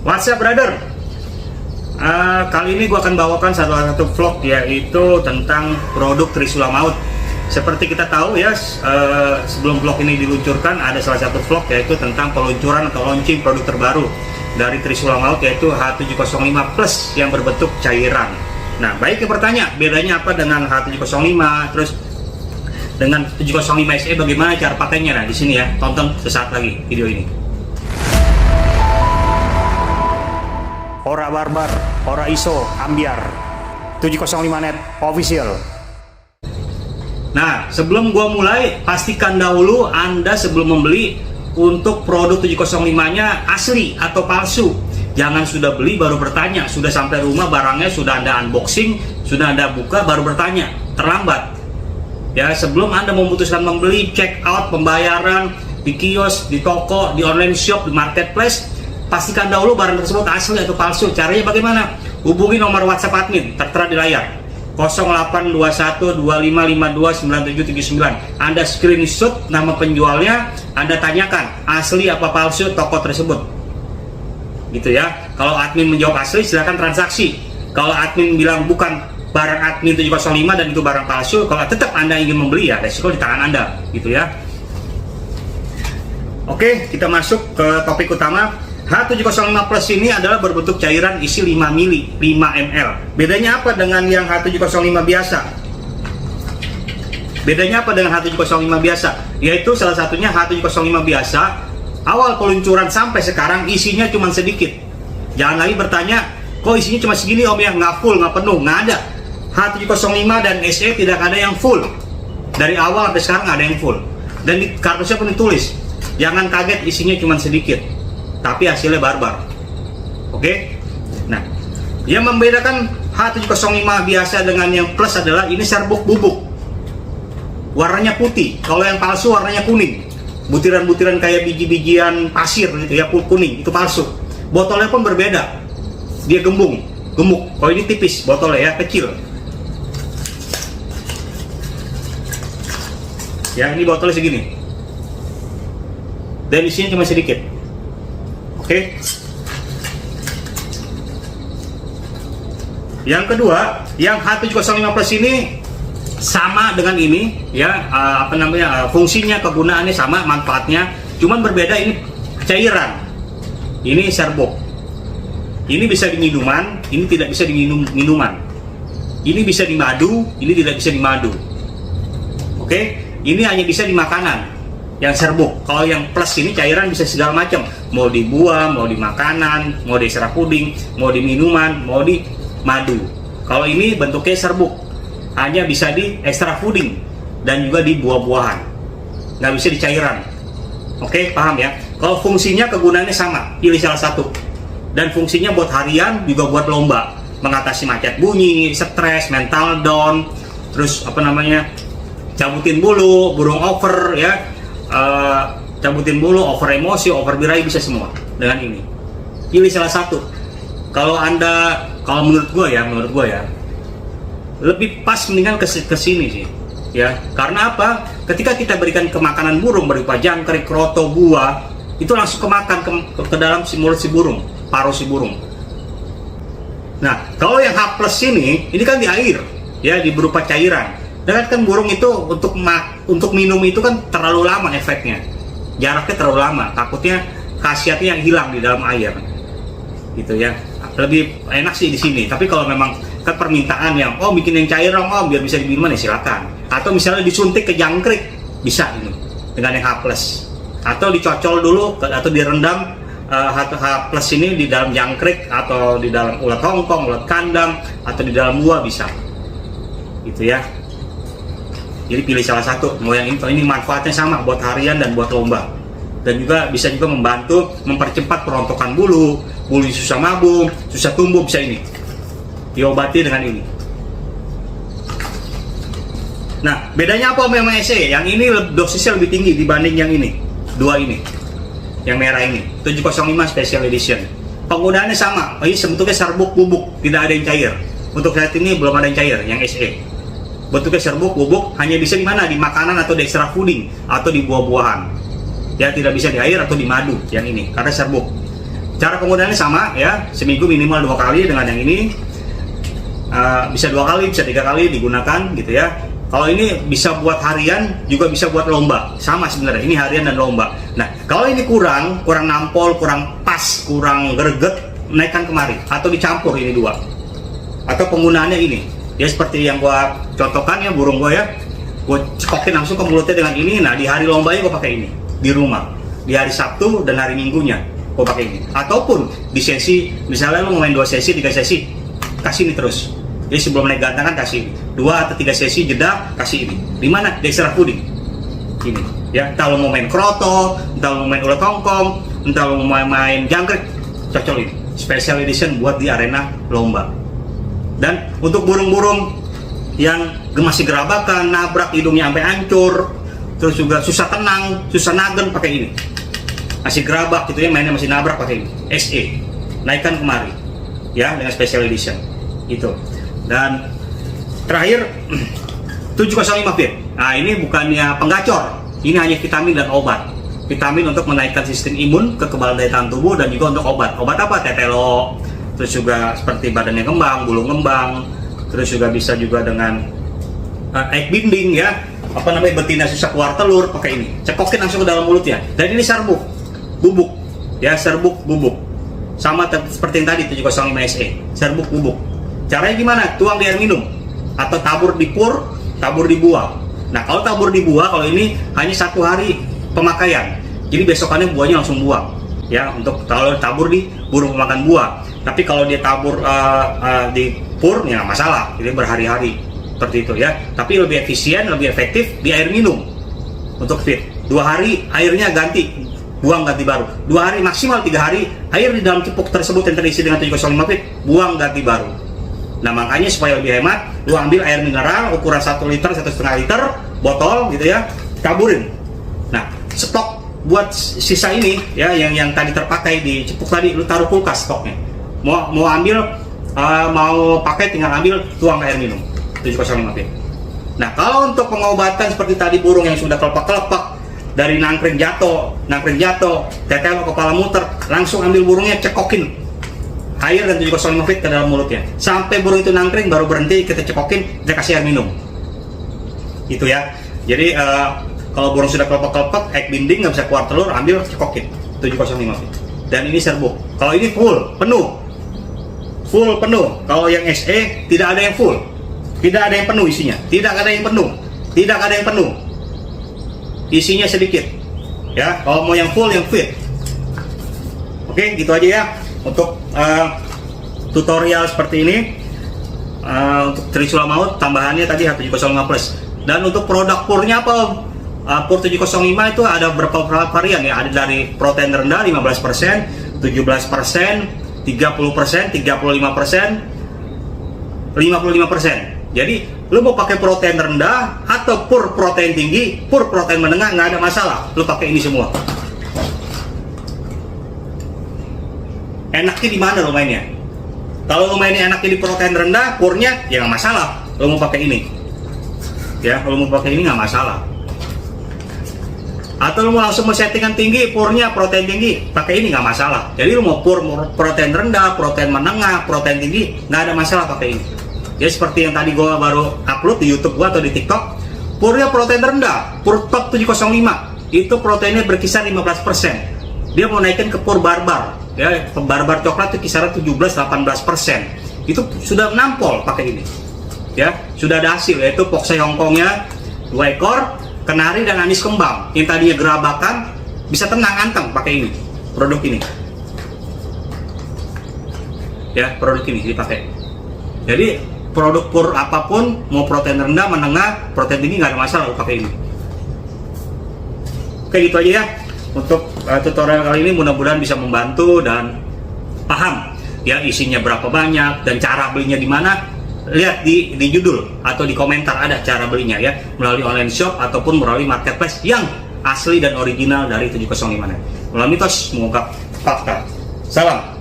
What's up brother? Kali ini gue akan bawakan satu vlog, yaitu tentang produk Trisula Maut. Seperti kita tahu ya, sebelum vlog ini diluncurkan ada salah satu vlog, yaitu tentang peluncuran atau launching produk terbaru dari Trisula Maut, yaitu H705 Plus yang berbentuk cairan. Nah, baik yang bertanya, bedanya apa dengan H705, terus dengan 705 SE bagaimana cara pakainya? Nah, di sini ya, tonton sesaat lagi video ini. Ora barbar, ora iso, ambiar. 705 net official. Nah, sebelum gua mulai, pastikan dahulu Anda sebelum membeli untuk produk 705-nya asli atau palsu. Jangan sudah beli baru bertanya, sudah sampai rumah barangnya sudah Anda unboxing, sudah Anda buka baru bertanya. Terlambat. Ya, sebelum Anda memutuskan membeli, check out pembayaran di kios, di toko, di online shop, di marketplace. Pastikan dahulu barang tersebut asli atau palsu. Caranya bagaimana? Hubungi nomor WhatsApp admin tertera di layar 082125529739. Anda screenshot nama penjualnya, Anda tanyakan asli apa palsu toko tersebut. Gitu ya. Kalau admin menjawab asli, silakan transaksi. Kalau admin bilang bukan barang admin 705 dan itu barang palsu, kalau tetap Anda ingin membeli, ya resiko di tangan Anda, gitu ya. Oke, kita masuk ke topik utama. H705 Plus ini adalah berbentuk cairan isi 5 mili, 5 ml. Bedanya apa dengan yang H705 biasa? Bedanya apa dengan H705 biasa? Yaitu salah satunya H705 biasa, awal peluncuran sampai sekarang isinya cuma sedikit. Jangan lagi bertanya, kok isinya cuma segini om ya, nggak full, nggak penuh, nggak ada. H705 dan SE tidak ada yang full. Dari awal sampai sekarang nggak ada yang full. Dan di kardusnya pun ditulis, jangan kaget isinya cuma sedikit, tapi hasilnya barbar. Oke? Nah, yang membedakan H705 biasa dengan yang plus adalah ini serbuk bubuk. Warnanya putih. Kalau yang palsu warnanya kuning. Butiran-butiran kayak biji-bijian pasir gitu ya, kuning, itu palsu. Botolnya pun berbeda. Dia gemuk. Kalau ini tipis botolnya ya, kecil. Ya, ini botolnya segini. Dan isinya cuma sedikit. Oke. Yang kedua, yang H705 Plus ini sama dengan ini ya, fungsinya, kegunaannya sama, manfaatnya, cuman berbeda. Ini cairan, ini serbuk. Ini bisa di minuman, ini tidak bisa di minuman. Ini bisa di madu, ini tidak bisa di madu. Oke, ini hanya bisa di makanan. Yang serbuk. Kalau yang plus ini cairan bisa segala macam, mau di buah, mau di makanan, mau di extra puding, mau di minuman, mau di madu. Kalau ini bentuknya serbuk, hanya bisa di extra puding dan juga di buah-buahan, nggak bisa di cairan. Oke, paham ya? Kalau fungsinya, kegunaannya sama, pilih salah satu. Dan fungsinya buat harian, juga buat lomba, mengatasi macet bunyi, stres, mental down, terus cabutin bulu, burung over ya. Cabutin bulu, over emosi, over birahi, bisa semua dengan ini. Pilih salah satu. Kalau menurut gue ya, lebih pas mendingan ke sini sih ya. Karena apa? Ketika kita berikan ke makanan burung berupa jangkrik, kroto, buah, itu langsung kemakan ke dalam mulut si burung, paru si burung. Nah, kalau yang H plus ini kan di air ya, di berupa cairan. Dan kan burung itu untuk minum itu kan terlalu lama efeknya, jaraknya terlalu lama, takutnya khasiatnya yang hilang di dalam air, gitu ya. Lebih enak sih di sini. Tapi kalau memang kan permintaan yang bikin yang cair dong om biar bisa diminum, ya silakan. Atau misalnya disuntik ke jangkrik, bisa ini dengan yang H plus. Atau dicocol dulu atau direndam H plus ini di dalam jangkrik atau di dalam ulat hongkong, ulat kandang, atau di dalam buah, bisa, gitu ya. Jadi pilih salah satu. Mau yang ini manfaatnya sama buat harian dan buat lomba. Dan juga bisa membantu mempercepat perontokan bulu susah mabung, susah tumbuh, bisa ini diobati dengan ini. Nah, bedanya apa memang SE? Yang ini dosisnya lebih tinggi dibanding yang ini. Dua ini. Yang merah ini, 705 Special Edition. Penggunaannya sama. Ini sebetulnya serbuk bubuk, tidak ada yang cair. Untuk saat ini belum ada yang cair, yang SE. Bentuknya serbuk bubuk, hanya bisa di mana? Di makanan atau di extra fooding atau di buah-buahan. Ya, tidak bisa di air atau di madu yang ini karena serbuk. Cara penggunaannya sama ya, seminggu minimal 2 kali dengan yang ini. Bisa 2 kali, bisa 3 kali digunakan gitu ya. Kalau ini bisa buat harian, juga bisa buat lomba. Sama sebenarnya, ini harian dan lomba. Nah, kalau ini kurang nampol, kurang pas, kurang greget, naikkan kemari atau dicampur ini 2. Atau penggunaannya ini. Ya seperti yang gua contohkan ya, burung gua ya. Gua cekokin langsung ke mulutnya dengan ini. Nah, di hari lombanya gua pakai ini di rumah. Di hari Sabtu dan hari Minggunya gua pakai ini. Ataupun di sesi, misalnya lu mau main 2 sesi, 3 sesi, kasih ini terus. Jadi sebelum naik gantang kan kasih 2 atau 3 sesi jeda, kasih ini. Di mana? Di ekstrak puding. Ini ya, entah lo mau main kroto, entah lo mau main ulat hongkong, entah lo mau main jangkrik, cocok ini. Special edition buat di arena lomba. Dan untuk burung-burung yang masih gerabakan, nabrak hidungnya sampai hancur, terus juga susah tenang, susah nagen, pakai ini. Masih gerabak gitu ya, mainnya masih nabrak, pakai ini. SE. Naikkan kemari. Ya, dengan special edition. Itu. Dan terakhir 705 fit. Nah, ini bukannya penggacor, ini hanya vitamin dan obat. Vitamin untuk menaikkan sistem imun, kekebalan daya tahan tubuh, dan juga untuk obat. Obat apa? Tetelo, terus juga seperti badannya kembang, bulu ngembang, terus juga bisa juga dengan egg binding ya, apa namanya, betina susah keluar telur, pakai ini. Cekokin langsung ke dalam mulutnya. Dan ini serbuk, bubuk, ya serbuk bubuk. Sama seperti yang tadi 705 SE, serbuk bubuk. Caranya gimana? Tuang di air minum atau tabur di pur, tabur di buah. Nah, kalau tabur di buah, kalau ini hanya 1 hari pemakaian. Jadi besokannya buahnya langsung buang. Ya, untuk kalau tabur di burung pemakan buah. Tapi kalau dia tabur di pur, ya nggak masalah. Jadi berhari-hari seperti itu ya. Tapi lebih efisien, lebih efektif di air minum untuk feed. 2 hari airnya ganti, buang ganti baru. 2 hari maksimal 3 hari air di dalam cipuk tersebut yang terisi dengan 705 feet, buang ganti baru. Nah, makanya supaya lebih hemat, lu ambil air mineral ukuran 1 liter, 1,5 liter, botol gitu ya, taburin. Nah, stok buat sisa ini ya, yang tadi terpakai di cipuk tadi, lu taruh kulkas stoknya. Mau ambil, mau pakai, tinggal ambil, tuang ke air minum 705 feet. Nah, kalau untuk pengobatan seperti tadi burung yang sudah kelepak-kelepak, dari nangkring jatuh, tetelo, kepala muter, langsung ambil burungnya, cekokin air dan 705 feet ke dalam mulutnya sampai burung itu nangkring, baru berhenti, kita cekokin, kita kasih air minum. Itu ya. Jadi kalau burung sudah kelepek-kelepek, egg binding, nggak bisa keluar telur, ambil, cekokin 705 feet. Dan ini serbuk. Kalau ini full penuh. Kalau yang SE tidak ada yang full, tidak ada yang penuh isinya, tidak ada yang penuh, isinya sedikit. Ya, kalau mau yang full, yang fit. Oke, gitu aja ya. Untuk tutorial seperti ini, untuk Trisula Maut tambahannya tadi H705 Plus. Dan untuk produk purnya apa? Pur 705 itu ada beberapa varian ya. Ada dari protein rendah 15%, 17%, 30%, 35%, 55%. Jadi lu mau pakai protein rendah atau pur protein tinggi, pur protein menengah, nggak ada masalah. Lu pakai ini semua. Enaknya di mana lo mainnya? Kalau lo mainnya enaknya di protein rendah, purnya ya nggak masalah. Lo mau pakai ini, ya, lo mau pakai ini nggak masalah. Atau lo mau langsung mau settingan tinggi, purnya protein tinggi, pakai ini nggak masalah. Jadi lo mau pur protein rendah, protein menengah, protein tinggi, nggak ada masalah pakai ini. Ya seperti yang tadi gua baru upload di YouTube gua atau di TikTok, purnya protein rendah, pur top 705, itu proteinnya berkisar 15%. Dia mau naikin ke pur barbar. Ya, barbar coklat itu kisaran 17-18%. Itu sudah nampol pakai ini. Ya, sudah ada hasil, yaitu Poksai Hongkongnya 2 ekor, kenari dan anis kembang. Yang tadinya gerabakan bisa tenang anteng pakai ini. Produk ini. Ya, produk ini dipakai. Jadi produk pur apapun, mau protein rendah, menengah, protein tinggi, nggak ada masalah pakai ini. Oke, gitu aja ya. Untuk tutorial kali ini mudah-mudahan bisa membantu dan paham ya isinya berapa banyak dan cara belinya di mana. Lihat di judul atau di komentar ada cara belinya ya, melalui online shop ataupun melalui marketplace yang asli dan original dari 705. Melalui mitos mengungkap fakta. Salam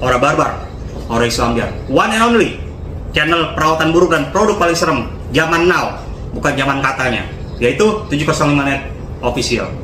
Ora Barbar, Ora Islambiar, one and only channel perawatan burung dan produk paling serem zaman now, bukan zaman katanya, yaitu 705 Net Official.